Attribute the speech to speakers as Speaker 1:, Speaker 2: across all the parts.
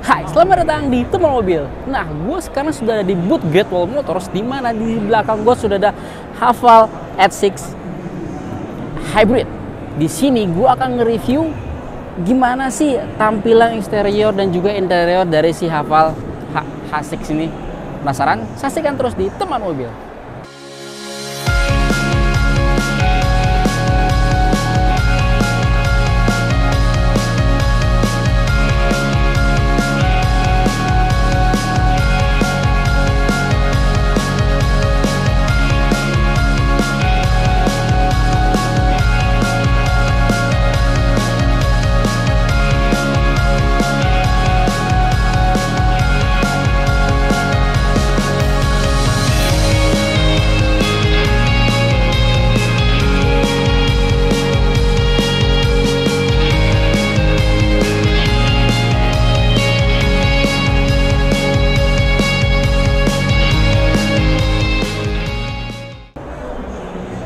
Speaker 1: Hai, selamat datang di Teman Mobil. Nah, gue sekarang sudah ada di booth Great Wall Motors, di mana di belakang gue sudah ada Haval H6 Hybrid. Di sini gue akan nge-review gimana sih tampilan eksterior dan juga interior dari si Haval H6 ini. Penasaran? Saksikan terus di Teman Mobil.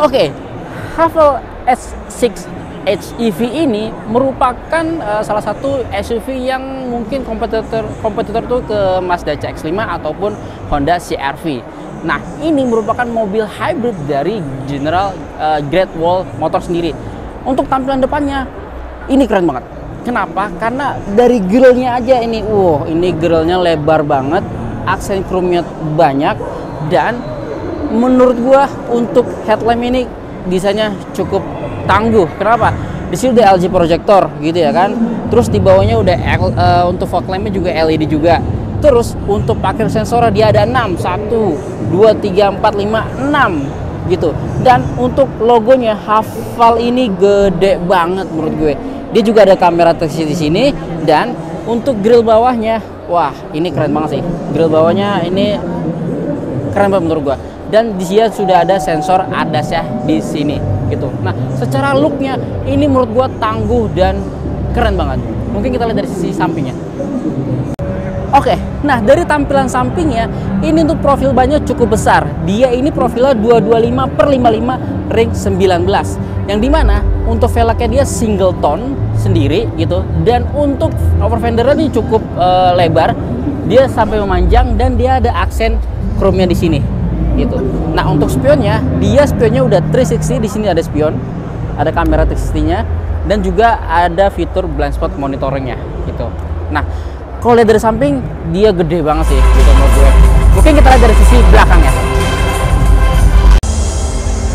Speaker 1: Oke, Haval H6 HEV ini merupakan salah satu SUV yang mungkin kompetitor tuh ke Mazda CX-5 ataupun Honda CR-V. Nah, ini merupakan mobil hybrid dari General Great Wall Motors sendiri. Untuk tampilan depannya, ini keren banget. Kenapa? Karena dari grillnya aja ini, ini grillnya lebar banget, aksen chrome-nya banyak, dan menurut gua untuk headlamp ini desainnya cukup tangguh. Kenapa? Di sini udah LG projector gitu ya kan. Terus di bawahnya udah untuk fog lampnya juga LED juga. Terus untuk parkir sensornya dia ada 6, 1, 2, 3, 4, 5, 6 gitu. Dan untuk logonya Haval ini gede banget menurut gue. Dia juga ada kamera 360 di sini, dan untuk grill bawahnya, wah ini keren banget sih. Grill bawahnya ini keren banget menurut gue. Dan di sini sudah ada sensor ADAS-nya di sini gitu. Nah, secara looknya ini menurut gua tangguh dan keren banget. Mungkin kita lihat dari sisi sampingnya. Oke, nah dari tampilan sampingnya ini untuk profil bannya cukup besar. Dia ini profilnya 225/55 ring 19, yang dimana untuk velgnya dia single tone sendiri gitu. Dan untuk over fendernya ini cukup lebar, dia sampai memanjang, dan dia ada aksen chrome-nya di sini gitu. Nah, untuk spionnya, dia spionnya udah 360. Di sini ada spion, ada kamera 360-nya, dan juga ada fitur blind spot monitoringnya gitu. Nah, kalau lihat dari samping, dia gede banget sih gitu menurut gue. Mungkin kita lihat dari sisi belakangnya.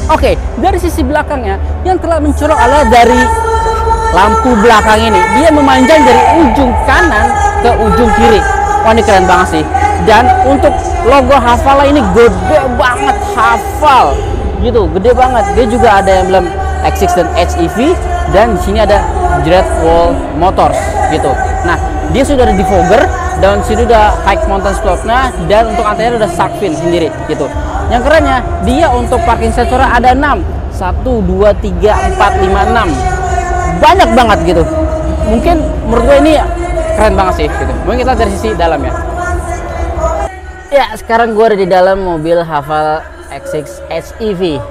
Speaker 1: Oke, dari sisi belakangnya yang telah mencolok adalah dari lampu belakang ini. Dia memanjang dari ujung kanan ke ujung kiri. Wah, ini keren banget sih. Dan untuk logo Haval ini gede banget, Haval gitu, gede banget. Dia juga ada emblem X6 dan HEV, dan di sini ada Great Wall Motors gitu. Nah, dia sudah ada defogger, dan sini udah high mountain slope-nya, dan untuk antena udah shark fin sendiri gitu. Yang kerennya, dia untuk parking sensor ada 6, 1, 2, 3, 4, 5, 6. Banyak banget gitu. Mungkin menurut gue ini keren banget sih gitu. Mungkin kita dari sisi dalam ya. Ya, sekarang gue ada di dalam mobil Haval H6 HEV.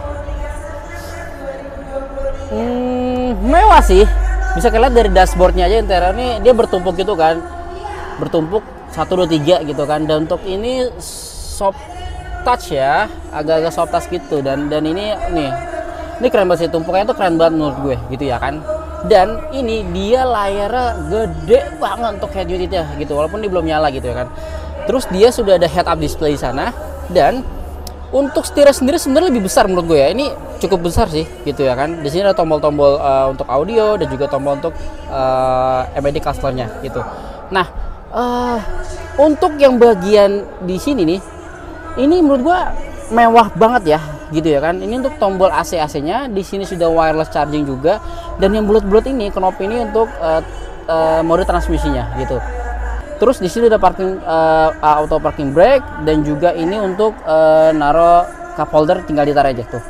Speaker 1: Mewah sih. Bisa kalian lihat dari dashboardnya aja, interior ini dia bertumpuk gitu kan. Bertumpuk 1, 2, 3 gitu kan. Dan untuk ini soft touch ya, agak-agak soft touch gitu. Dan ini nih, ini keren banget sih, tumpukannya tuh keren banget menurut gue gitu ya kan. Dan ini dia layarnya gede banget untuk head unitnya gitu, walaupun dia belum nyala gitu ya kan. Terus dia sudah ada head up display di sana, dan untuk setirnya sendiri sebenarnya lebih besar menurut gue ya. Ini cukup besar sih gitu ya kan. Di sini ada tombol-tombol untuk audio, dan juga tombol untuk MID clusternya gitu. Nah, untuk yang bagian di sini nih, ini menurut gue mewah banget ya gitu ya kan. Ini untuk tombol AC-nya, di sini sudah wireless charging juga, dan yang bulat-bulat ini knop ini untuk mode transmisinya gitu. Terus di sini ada parking auto parking brake, dan juga ini untuk naro cup holder, tinggal ditarik aja tuh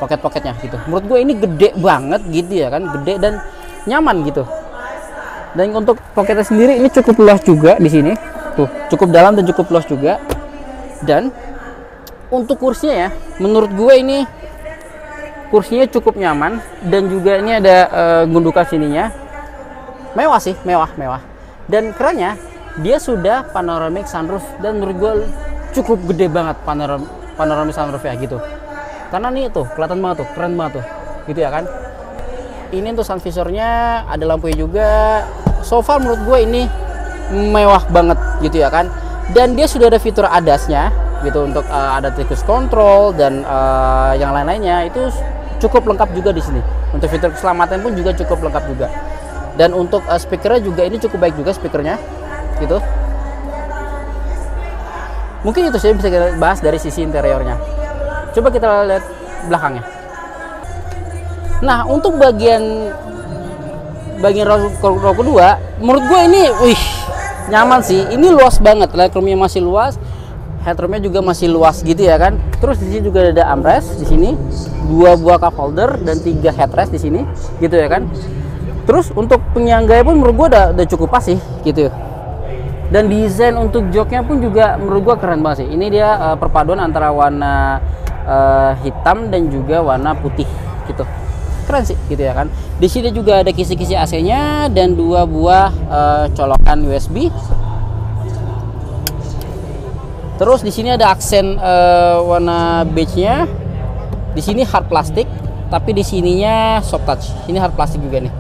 Speaker 1: pocket-pocketnya gitu. Menurut gue ini gede banget gitu ya kan, gede dan nyaman gitu. Dan untuk pocketnya sendiri ini cukup luas juga di sini tuh, cukup dalam dan cukup luas juga. Dan untuk kursinya ya, menurut gue ini kursinya cukup nyaman, dan juga ini ada gundukan sininya. Mewah sih, mewah. Dan kerennya dia sudah panoramic sunroof, dan menurut gue cukup gede banget panoramic sunroof ya gitu. Karena nih tuh kelihatan banget tuh, keren banget tuh gitu ya kan. Ini untuk sun visornya ada lampunya juga. So far menurut gue ini mewah banget gitu ya kan. Dan dia sudah ada fitur ADAS-nya gitu, untuk adaptive cruise control dan yang lain-lainnya itu cukup lengkap juga di sini. Untuk fitur keselamatan pun juga cukup lengkap juga. Dan untuk speakernya juga ini cukup baik juga speakernya gitu. Mungkin itu saya bisa kita bahas dari sisi interiornya. Coba kita lihat belakangnya. Nah, untuk bagian row kedua, menurut gue ini, nyaman sih. Ini luas banget, legroomnya masih luas, headroomnya juga masih luas gitu ya kan. Terus di sini juga ada armrest di sini, 2 buah cup holder dan 3 headrest di sini, gitu ya kan. Terus untuk penyangganya pun menurut gue udah cukup pas sih gitu. Dan desain untuk joknya pun juga menurut gue keren banget sih. Ini dia perpaduan antara warna hitam dan juga warna putih gitu. Keren sih gitu ya kan. Di sini juga ada kisi-kisi AC-nya dan 2 buah colokan USB. Terus di sini ada aksen warna beige-nya. Di sini hard plastik, tapi di sininya soft touch. Ini hard plastik juga nih.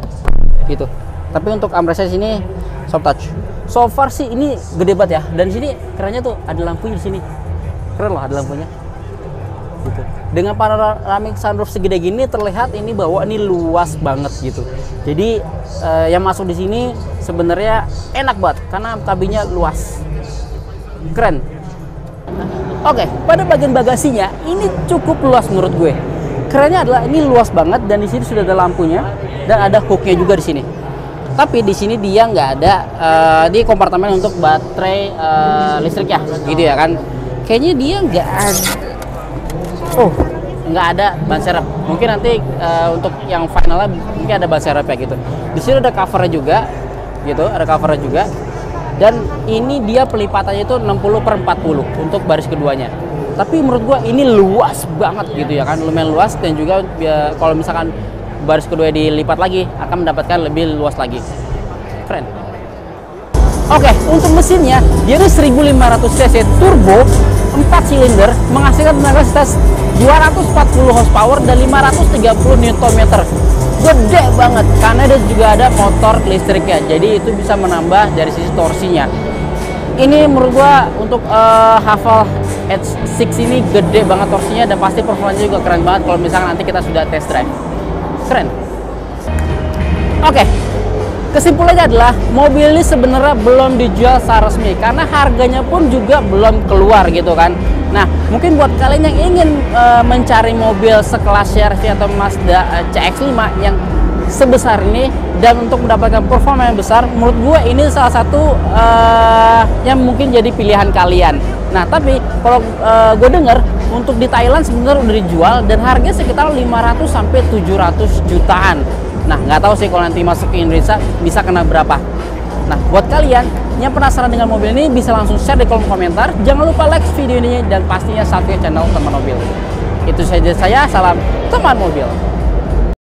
Speaker 1: Gitu. Tapi untuk armrestnya sini soft touch. So far sih ini gede banget ya. Dan di sini kerennya tuh ada lampunya di sini. Keren loh ada lampunya. Gitu. Dengan panoramic sunroof segede gini terlihat ini bahwa ini luas banget gitu. Jadi yang masuk di sini sebenarnya enak banget karena kabinnya luas. Keren. Oke, pada bagian bagasinya ini cukup luas menurut gue. Kerennya adalah ini luas banget dan di sini sudah ada lampunya dan ada hooknya juga di sini. Tapi di sini dia nggak ada di kompartemen untuk baterai listriknya, gitu ya kan? Kayaknya dia nggak ada. Oh, nggak ada ban serep. Mungkin nanti untuk yang finalnya mungkin ada ban serep ya gitu. Di sini ada covernya juga, gitu. Ada covernya juga. Dan ini dia pelipatannya itu 60/40 untuk baris keduanya. Tapi menurut gua ini luas banget gitu ya kan, lumayan luas. Dan juga ya, kalau misalkan baris kedua dilipat lagi akan mendapatkan lebih luas lagi. Keren. Oke, untuk mesinnya dia ini 1500 cc turbo 4 silinder menghasilkan tenaga kapasitas 240 horsepower dan 530 Nm. Gede banget karena dia juga ada motor listriknya, jadi itu bisa menambah dari sisi torsinya. Ini menurut gua untuk Haval H6 ini gede banget torsinya dan pasti performanya juga keren banget kalau misalkan nanti kita sudah test drive. Keren. Oke. Kesimpulannya adalah mobil ini sebenarnya belum dijual secara resmi karena harganya pun juga belum keluar gitu kan. Nah, mungkin buat kalian yang ingin mencari mobil sekelas CR-V atau Mazda CX-5 yang sebesar ini dan untuk mendapatkan performa yang besar, menurut gue ini salah satu yang mungkin jadi pilihan kalian. Nah, tapi kalau gue dengar untuk di Thailand sebenarnya udah dijual dan harganya sekitar 500 sampai 700 jutaan. Nah, nggak tahu sih kalau nanti masuk ke Indonesia bisa kena berapa. Nah, buat kalian yang penasaran dengan mobil ini bisa langsung share di kolom komentar. Jangan lupa like video ini dan pastinya subscribe channel Teman Mobil. Itu saja saya, salam Teman Mobil.